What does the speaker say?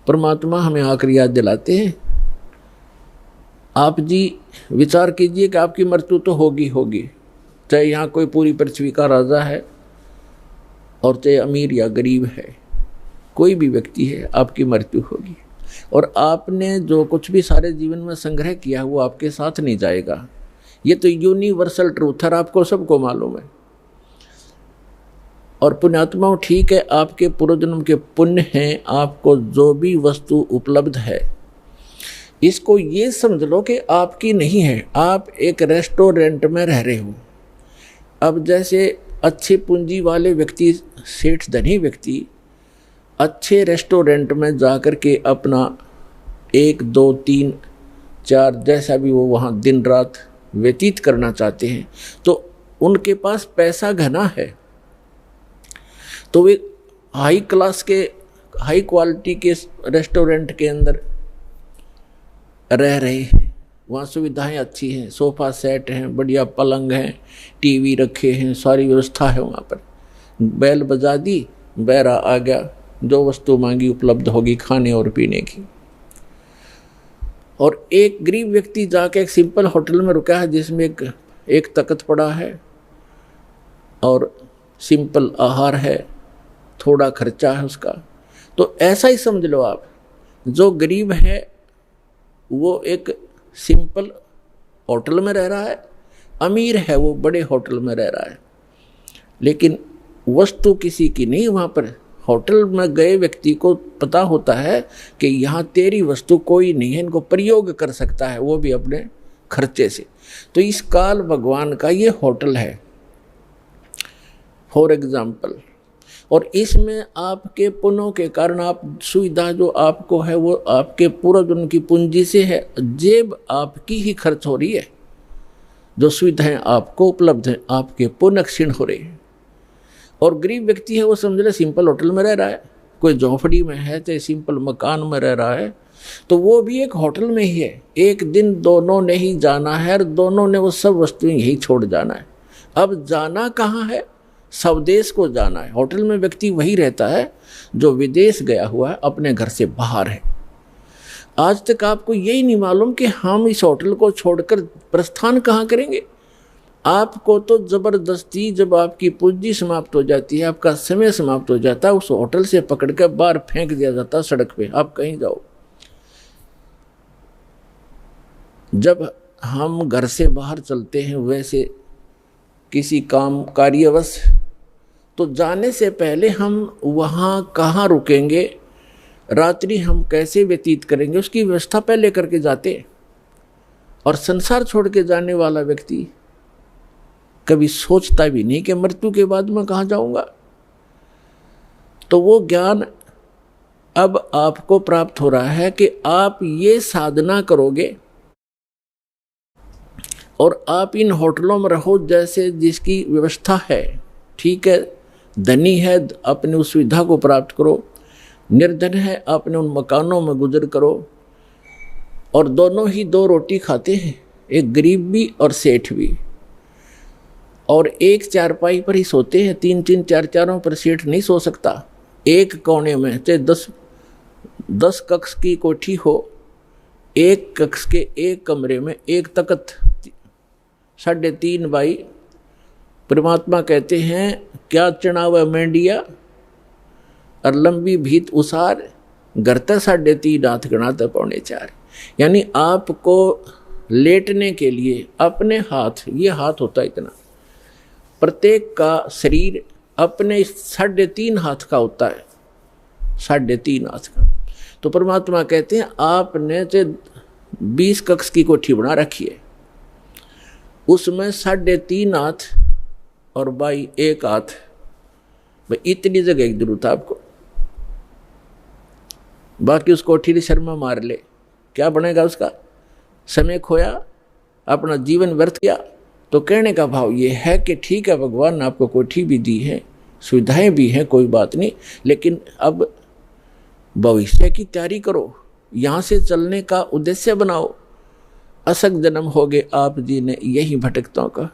परमात्मा हमें आखिरी याद दिलाते हैं, आप जी विचार कीजिए कि आपकी मृत्यु तो होगी होगी, चाहे यहाँ कोई पूरी पृथ्वी का राजा है और चाहे अमीर या गरीब है, कोई भी व्यक्ति है, आपकी मृत्यु होगी। और आपने जो कुछ भी सारे जीवन में संग्रह किया वो आपके साथ नहीं जाएगा। ये तो यूनिवर्सल ट्रूथ है, आपको सबको मालूम है। और पुण्यात्माओं, ठीक है, आपके पूर्वजन्म के पुण्य हैं, आपको जो भी वस्तु उपलब्ध है इसको ये समझ लो कि आपकी नहीं है। आप एक रेस्टोरेंट में रह रहे हो। अब जैसे अच्छे पूंजी वाले व्यक्ति, सेठ धनी व्यक्ति अच्छे रेस्टोरेंट में जाकर के अपना 1, 2, 3, 4 जैसा भी वो वहाँ दिन रात व्यतीत करना चाहते हैं, तो उनके पास पैसा घना है, तो वे हाई क्लास के, हाई क्वालिटी के रेस्टोरेंट के अंदर रह रहे हैं। वहाँ सुविधाएं अच्छी हैं, सोफ़ा सेट हैं, बढ़िया पलंग हैं, टीवी रखे हैं, सारी व्यवस्था है वहाँ पर। बैल बजा दी, बैरा आ गया, जो वस्तु मांगी उपलब्ध होगी खाने और पीने की। और एक गरीब व्यक्ति जाके एक सिंपल होटल में रुका है जिसमें एक तख्त पड़ा है और सिंपल आहार है, थोड़ा खर्चा है उसका। तो ऐसा ही समझ लो आप, जो गरीब है वो एक सिंपल होटल में रह रहा है, अमीर है वो बड़े होटल में रह रहा है, लेकिन वस्तु किसी की नहीं। वहाँ पर होटल में गए व्यक्ति को पता होता है कि यहाँ तेरी वस्तु कोई नहीं है, इनको प्रयोग कर सकता है, वो भी अपने खर्चे से। तो इस काल भगवान का ये होटल है फॉर एग्जाम्पल। और इसमें आपके पुण्यों के कारण आप सुविधा जो आपको है वो आपके पूर्वजन्म की पूंजी से है, जेब आपकी ही खर्च हो रही है। जो सुविधाएं आपको उपलब्ध हैं आपके पुण्य क्षीण हो रहे हैं। और गरीब व्यक्ति है वो समझ ले सिंपल होटल में रह रहा है, कोई झोंपड़ी में है, चाहे सिंपल मकान में रह रहा है, तो वो भी एक होटल में ही है। एक दिन दोनों ने ही जाना है और दोनों ने वो सब वस्तुएं यही छोड़ जाना है। अब जाना कहाँ है? स्वदेश को जाना है। होटल में व्यक्ति वही रहता है जो विदेश गया हुआ है, अपने घर से बाहर है। आज तक आपको यही नहीं मालूम कि हम इस होटल को छोड़कर प्रस्थान कहाँ करेंगे। आपको तो जबरदस्ती जब आपकी पूंजी समाप्त हो जाती है, आपका समय समाप्त हो जाता है, उस होटल से पकड़ कर बाहर फेंक दिया जाता है सड़क पे, आप कहीं जाओ। जब हम घर से बाहर चलते हैं वैसे किसी काम कार्यवश, तो जाने से पहले हम वहाँ कहाँ रुकेंगे, रात्रि हम कैसे व्यतीत करेंगे, उसकी व्यवस्था पहले करके जाते। और संसार छोड़ के जाने वाला व्यक्ति कभी सोचता भी नहीं कि मृत्यु के बाद मैं कहाँ जाऊँगा। तो वो ज्ञान अब आपको प्राप्त हो रहा है कि आप ये साधना करोगे और आप इन होटलों में रहो जैसे जिसकी व्यवस्था है, ठीक है, धनी है अपने उस सुविधा को प्राप्त करो, निर्धन है अपने उन मकानों में गुजर करो। और दोनों ही 2 रोटी खाते हैं, एक गरीब भी और सेठ भी। और एक चारपाई पर ही सोते हैं, 3-3 4-4 पर सेठ नहीं सो सकता। एक कोने में चाहे 10 कक्ष की कोठी हो, एक कक्ष के एक कमरे में एक तख्त 3.5 बाई। परमात्मा कहते हैं क्या चढ़ावा मेंढिया और लंबी भीत उसार, घरता 3.5 हाथ गणाता 4.25। यानी आपको लेटने के लिए अपने हाथ, ये हाथ होता है इतना, प्रत्येक का शरीर अपने 3.5 हाथ का होता है, 3.5 हाथ का। तो परमात्मा कहते हैं आपने 20 कक्ष की कोठी बना रखी है, उसमें 3.5 हाथ और बाई 1 हाथ, भाई इतनी जगह की जरूरत है आपको। बाकी उस कोठी की शर्मा मार ले, क्या बनेगा उसका? समय खोया, अपना जीवन व्यर्थ किया। तो कहने का भाव ये है कि ठीक है, भगवान ने आपको कोठी भी दी है, सुविधाएं भी हैं, कोई बात नहीं, लेकिन अब भविष्य की तैयारी करो, यहाँ से चलने का उद्देश्य बनाओ। असक जन्म हो गए आप जी ने यही भटकताओं का।